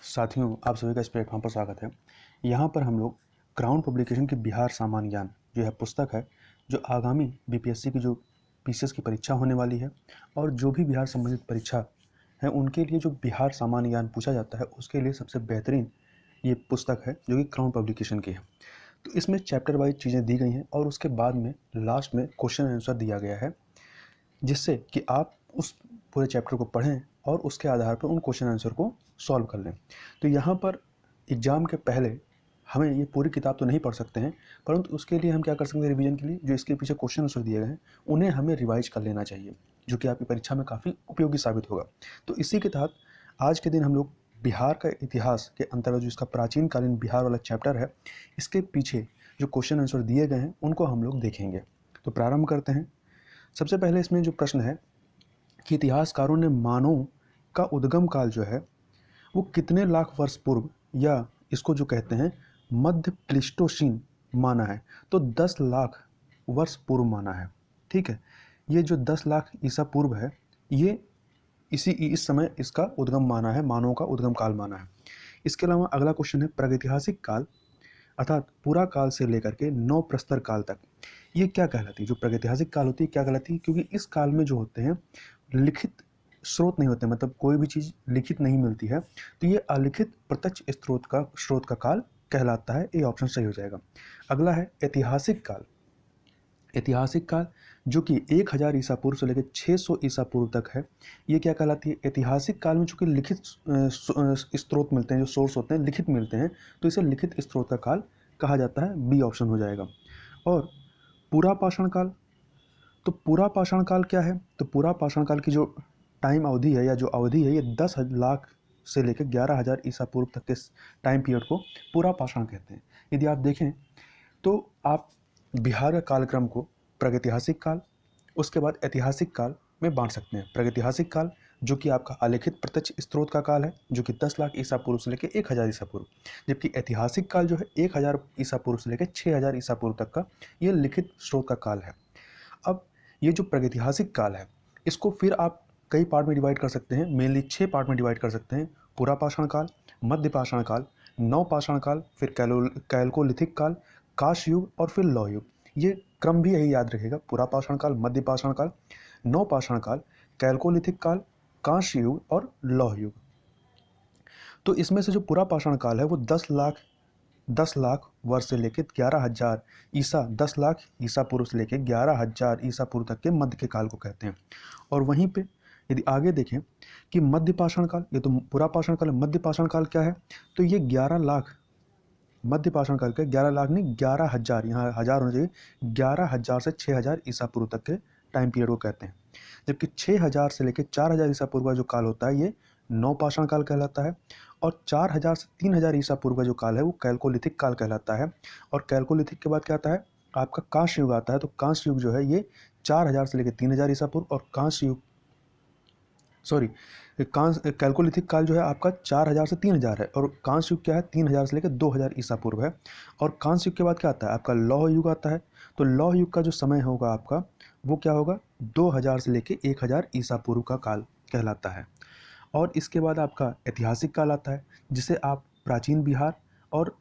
साथियों, आप सभी का इस प्लेटफॉर्म पर स्वागत है। यहाँ पर हम लोग क्राउन पब्लिकेशन की बिहार सामान्य ज्ञान जो है पुस्तक है, जो आगामी बीपीएससी की जो पीसीएस की परीक्षा होने वाली है और जो भी बिहार संबंधित परीक्षा है उनके लिए जो बिहार सामान्य ज्ञान पूछा जाता है उसके लिए सबसे बेहतरीन ये पुस्तक है जो कि क्राउन पब्लिकेशन की है। तो इसमें चैप्टर वाइज चीज़ें दी गई हैं और उसके बाद में लास्ट में क्वेश्चन आंसर दिया गया है, जिससे कि आप उस पूरे चैप्टर को पढ़ें और उसके आधार पर उन क्वेश्चन आंसर को सॉल्व कर लें। तो यहाँ पर एग्ज़ाम के पहले हमें ये पूरी किताब तो नहीं पढ़ सकते हैं, परंतु उसके लिए हम क्या कर सकते हैं, रिवीजन के लिए जो इसके पीछे क्वेश्चन आंसर दिए गए हैं उन्हें हमें रिवाइज कर लेना चाहिए, जो कि आपकी परीक्षा में काफ़ी उपयोगी साबित होगा। तो इसी के तहत आज के दिन हम लोग बिहार का इतिहास के अंतर्गत जो इसका प्राचीन कालीन बिहार वाला चैप्टर है, इसके पीछे जो क्वेश्चन आंसर दिए गए हैं उनको हम लोग देखेंगे। तो प्रारंभ करते हैं। सबसे पहले इसमें जो प्रश्न है कि इतिहासकारों ने मानव का उद्गम काल जो है वो कितने लाख वर्ष पूर्व या इसको जो कहते हैं मध्य प्लीस्टोसीन माना है। तो 10 लाख वर्ष पूर्व माना है। ठीक है, ये जो 10 लाख ईसा पूर्व है ये इस समय इसका उद्गम माना है, मानव का उद्गम काल माना है। इसके अलावा अगला क्वेश्चन है प्रागैतिहासिक काल अर्थात पूरा काल से लेकर के नव प्रस्तर काल तक ये क्या कहलाती है। जो प्रागैतिहासिक काल होती है क्या कहलाती है, क्योंकि इस काल में जो होते हैं लिखित स्रोत नहीं होते, मतलब कोई भी चीज़ लिखित नहीं मिलती है, तो ये अलिखित प्रत्यक्ष स्रोत का काल कहलाता है। ये ऑप्शन सही हो जाएगा। अगला है ऐतिहासिक काल। ऐतिहासिक काल जो कि 1000 ईसा पूर्व से लेकर 600 ईसा पूर्व तक है, ये क्या कहलाती है। ऐतिहासिक काल में चूंकि लिखित स्रोत मिलते हैं, जो सोर्स होते हैं लिखित मिलते हैं, तो इसे लिखित स्रोत का काल कहा जाता है। बी ऑप्शन हो जाएगा। और पूरा पाषाण काल, तो पूरा पाषाण काल क्या है, तो पूरा पाषाण काल की जो टाइम अवधि है या जो अवधि है ये 10 लाख से लेकर 11,000 ईसा पूर्व तक के टाइम पीरियड को पूरा पाषाण कहते हैं। यदि आप देखें तो आप बिहार का कालक्रम को प्रागैतिहासिक काल उसके बाद ऐतिहासिक काल में बांट सकते हैं। प्रागैतिहासिक काल जो कि आपका अलिखित प्रत्यक्ष स्रोत का काल है, जो कि 10 लाख ईसा पूर्व से लेकर 1000 ईसा पूर्व, जबकि ऐतिहासिक काल जो है 1000 ईसा पूर्व से लेकर 6000 ईसा पूर्व तक का ये लिखित स्रोत का काल है। अब ये जो प्रागैतिहासिक काल है इसको फिर आप कई पार्ट में डिवाइड कर सकते हैं, मेनली 6 पार्ट में डिवाइड कर सकते हैं। पूरा पाषाण काल, मध्य पाषाण काल, नव पाषाण काल, फिर कैल्कोलिथिक काल, काश युग और फिर लौह युग। ये क्रम भी यही याद रखेगा, पूरा पाषाण काल, मध्य पाषाण काल, नव पाषाण काल, कैल्कोलिथिक काल, कांस्य युग और लौह युग। तो इसमें से जो पूरा पाषाण काल है वो 10 लाख वर्ष से लेकर 11,000 ईसा 10 लाख ईसा पूर्व से लेकर 11,000 ईसा पूर्व तक के मध्य के काल को कहते हैं। और वहीं पे यदि आगे देखें कि मध्य पाषाण काल, ये तो पूरा पाषाण काल है, मध्य पाषाण काल क्या है, तो ये 11 लाख मध्य पाषाण काल के 11 लाख नहीं 11,000, यहाँ हजार होना चाहिए, 11,000 से 6,000 ईसा पूर्व तक के टाइम पीरियड को कहते हैं। जबकि 6,000 से लेकर 4,000 ईसा पूर्व का जो काल होता है ये नव पाषाण काल कहलाता है। और 4,000 से 3,000 ईसा पूर्व का जो काल है वो कैल्कोलिथिक काल कहलाता है। और कैल्कोलिथिक के बाद क्या आता है, आपका कांस्य युग आता है। तो कांस्य युग जो है ये 4,000 से लेकर 3,000 ईसा पूर्व, और कांस्य युग कैल्कोलिथिक काल जो है आपका 4,000 से 3,000 है, और कांस्य युग क्या है 3,000 से लेकर 2,000 ईसा पूर्व है। और कांस्य युग के बाद क्या आता है, आपका लौह युग आता है। तो लौह युग का जो समय होगा आपका वो क्या होगा, 2,000 से लेकर 1,000 ईसा पूर्व का काल कहलाता है। और इसके बाद आपका ऐतिहासिक काल आता है, जिसे आप प्राचीन बिहार और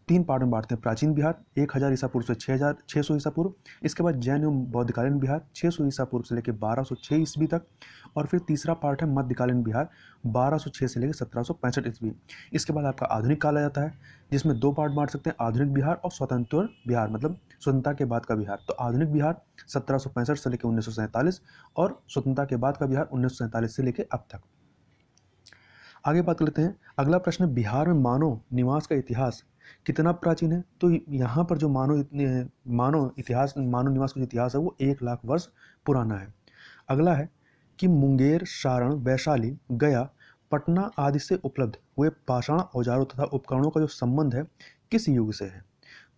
3 पार्ट में बांटते हैं। प्राचीन बिहार 1000 ईसा पूर्व से 600 ईसा पूर्व, इसके बाद जैन एवं बौद्धकालीन बिहार 600 ईसा पूर्व से लेकर 1206 ईस्वी तक, और फिर तीसरा पार्ट है मध्यकालीन बिहार 1206 से लेकर 1765 ईस्वी। इसके बाद आपका आधुनिक काल आ जाता है, जिसमें 2 पार्ट बांट सकते हैं, आधुनिक बिहार और स्वतंत्र बिहार, मतलब स्वतंत्रता के बाद का बिहार। तो आधुनिक बिहार 1765 से लेकर 1947, और स्वतंत्रता के बाद का बिहार 1947 से लेकर अब तक। आगे बात कर लेते हैं। अगला प्रश्न है, बिहार में मानव निवास का इतिहास कितना प्राचीन है। तो यहाँ पर जो मानव निवास का जो इतिहास है वो 1 लाख वर्ष पुराना है। अगला है कि मुंगेर, सारण, वैशाली, गया, पटना आदि से उपलब्ध हुए पाषाण औजारों तथा उपकरणों का जो संबंध है किस युग से है।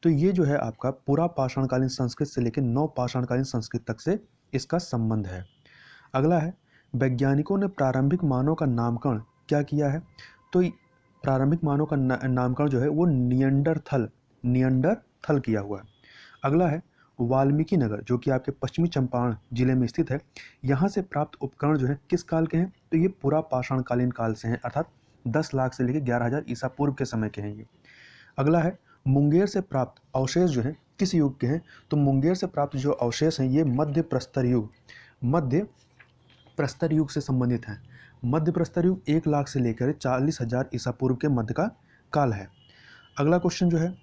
तो ये जो है आपका पूरा पाषाणकालीन संस्कृत से लेकर नव पाषाणकालीन संस्कृत तक से इसका संबंध है। अगला है, वैज्ञानिकों ने प्रारंभिक मानव का नामकरण क्या किया है। तो प्रारंभिक मानव का नामकरण जो है वो नियंडरथल किया हुआ है। अगला है, वाल्मीकि नगर जो कि आपके पश्चिमी चंपारण जिले में स्थित है, यहाँ से प्राप्त उपकरण जो है किस काल के हैं। तो ये पूरा पाषाणकालीन काल से हैं, अर्थात 10 लाख से लेकर 11,000 ईसा पूर्व के समय के हैं ये। अगला है मुंगेर से प्राप्त अवशेष जो है किस युग के हैं? तो मुंगेर से प्राप्त जो अवशेष हैं ये मध्य प्रस्तर युग से संबंधित हैं। मध्य प्रस्तर युग 1 लाख से लेकर 40,000 ईसा पूर्व के मध्य का काल है। अगला क्वेश्चन जो है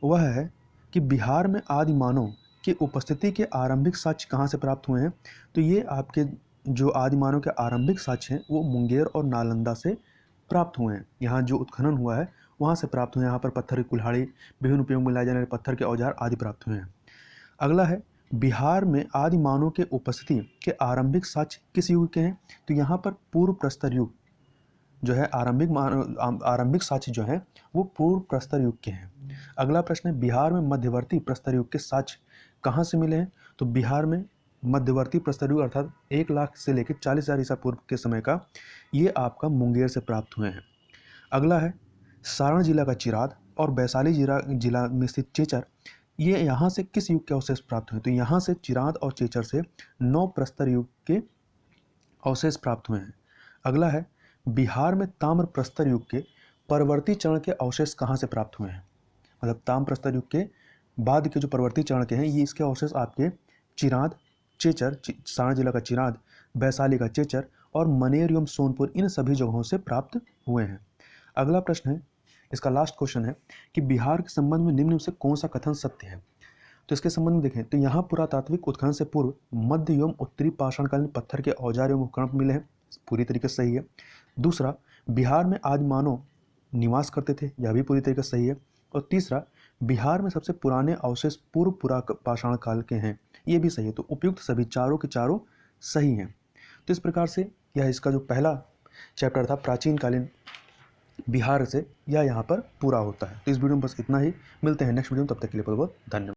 वह है कि बिहार में आदि मानव की उपस्थिति के आरंभिक साक्ष्य कहाँ से प्राप्त हुए हैं? तो ये आपके जो आदि मानव के आरंभिक साक्ष्य हैं वो मुंगेर और नालंदा से प्राप्त हुए हैं। यहाँ जो उत्खनन हुआ है वहाँ से प्राप्त हुए हैं। यहाँ पर पत्थर की कुल्हाड़ी, विभिन्न उपयोग में लाए जाने वाले पत्थर के औजार आदि प्राप्त हुए हैं। अगला है बिहार में आदि मानव के उपस्थिति के आरंभिक साक्ष्य किस युग के हैं? तो यहाँ पर पूर्व प्रस्तर युग जो है आरंभिक साक्ष्य जो है वो पूर्व प्रस्तर युग के हैं। अगला प्रश्न है बिहार में मध्यवर्ती प्रस्तर युग के साक्ष्य कहाँ से मिले हैं? तो बिहार में मध्यवर्ती प्रस्तर युग अर्थात 1 लाख से लेकर 40,000 ईसा पूर्व के समय का ये आपका मुंगेर से प्राप्त हुए हैं। अगला है सारण जिला का चिराद और वैशाली जिला में स्थित चेचर, ये यहाँ से किस युग के अवशेष प्राप्त हुए? तो यहाँ से चिराद और चेचर से 9 प्रस्तर युग के अवशेष प्राप्त हुए हैं। अगला है बिहार में ताम्र प्रस्तर युग के परवर्ती चरण के अवशेष कहाँ से प्राप्त हुए हैं? मतलब ताम्र प्रस्तर युग के बाद के जो परवर्ती चरण के हैं ये इसके अवशेष आपके चिराद, चेचर, सारण जिला का चिराद, वैशाली का चेचर और मनेर एवं सोनपुर, इन सभी जगहों से प्राप्त हुए हैं। अगला प्रश्न है, इसका लास्ट क्वेश्चन है कि बिहार के संबंध में निम्न में से कौन सा कथन सत्य है? तो इसके संबंध में देखें तो यहाँ पुरातात्विक उत्खनन से पूर्व मध्य एवं उत्तरी पाषाणकालीन पत्थर के औजार एवं उपकरण मिले हैं, पूरी तरीके से सही है। दूसरा, बिहार में आदि मानव निवास करते थे, यह भी पूरी तरीके से सही है। और तीसरा, बिहार में सबसे पुराने अवशेष पूर्व पाषाण काल के हैं, ये भी सही है। तो उपयुक्त सभी चारों के चारों सही हैं। तो इस प्रकार से यह इसका जो पहला चैप्टर था प्राचीन कालीन बिहार से, यह यहाँ पर पूरा होता है। तो इस वीडियो में बस इतना ही, मिलते हैं नेक्स्ट वीडियो में, तब तक के लिए बहुत बहुत धन्यवाद।